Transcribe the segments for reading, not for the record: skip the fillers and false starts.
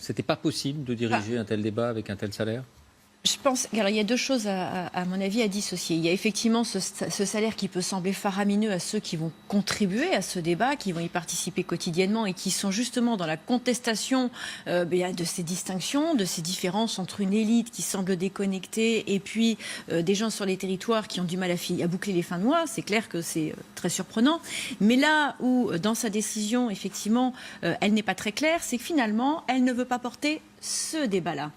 C'était pas possible de diriger un tel débat avec un tel salaire? Je pense, alors il y a deux choses à mon avis à dissocier. Il y a effectivement ce salaire qui peut sembler faramineux à ceux qui vont contribuer à ce débat, qui vont y participer quotidiennement et qui sont justement dans la contestation de ces distinctions, de ces différences entre une élite qui semble déconnectée et puis des gens sur les territoires qui ont du mal à boucler les fins de mois. C'est clair que c'est très surprenant. Mais là où, dans sa décision, effectivement, elle n'est pas très claire, c'est que finalement, elle ne veut pas porter ce débat-là.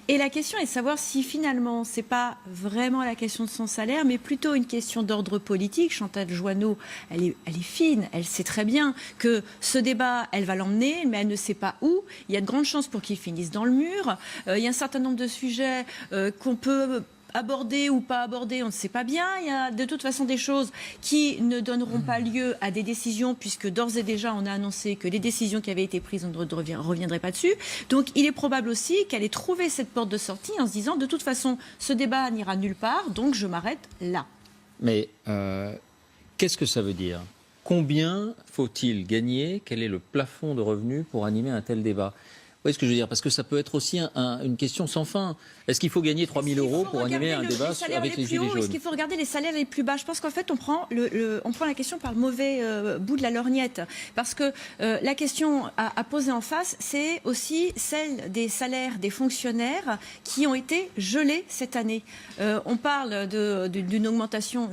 Et la question est de savoir si finalement, ce n'est pas vraiment la question de son salaire, mais plutôt une question d'ordre politique. Chantal Joanneau, elle est fine, elle sait très bien que ce débat, elle va l'emmener, mais elle ne sait pas où. Il y a de grandes chances pour qu'il finisse dans le mur. Il y a un certain nombre de sujets qu'on peut aborder ou pas aborder, on ne sait pas bien. Il y a de toute façon des choses qui ne donneront pas lieu à des décisions, puisque d'ores et déjà on a annoncé que les décisions qui avaient été prises, on ne reviendrait pas dessus. Donc il est probable aussi qu'elle ait trouvé cette porte de sortie en se disant de toute façon ce débat n'ira nulle part, donc je m'arrête là. Mais qu'est-ce que ça veut dire? Combien faut-il gagner? Quel est le plafond de revenus pour animer un tel débat? Vous voyez ce que je veux dire? Parce que ça peut être aussi une question sans fin. Est-ce qu'il faut gagner 3 000 € pour animer un débat avec les Gilets jaunes? Est-ce qu'il faut regarder les salaires les plus bas? Je pense qu'en fait, on prend la question par le mauvais bout de la lorgnette. Parce que la question à poser en face, c'est aussi celle des salaires des fonctionnaires qui ont été gelés cette année. On parle d'une augmentation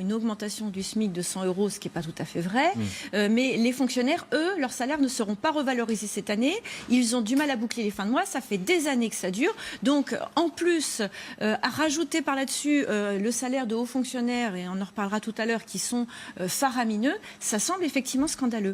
du SMIC de 100 €, ce qui n'est pas tout à fait vrai. Mais les fonctionnaires, eux, leurs salaires ne seront pas revalorisés cette année. Ils ont du mal à boucler les fins de mois. Ça fait des années que ça dure. Donc, en plus, à rajouter par là-dessus le salaire de hauts fonctionnaires, et on en reparlera tout à l'heure, qui sont faramineux, ça semble effectivement scandaleux.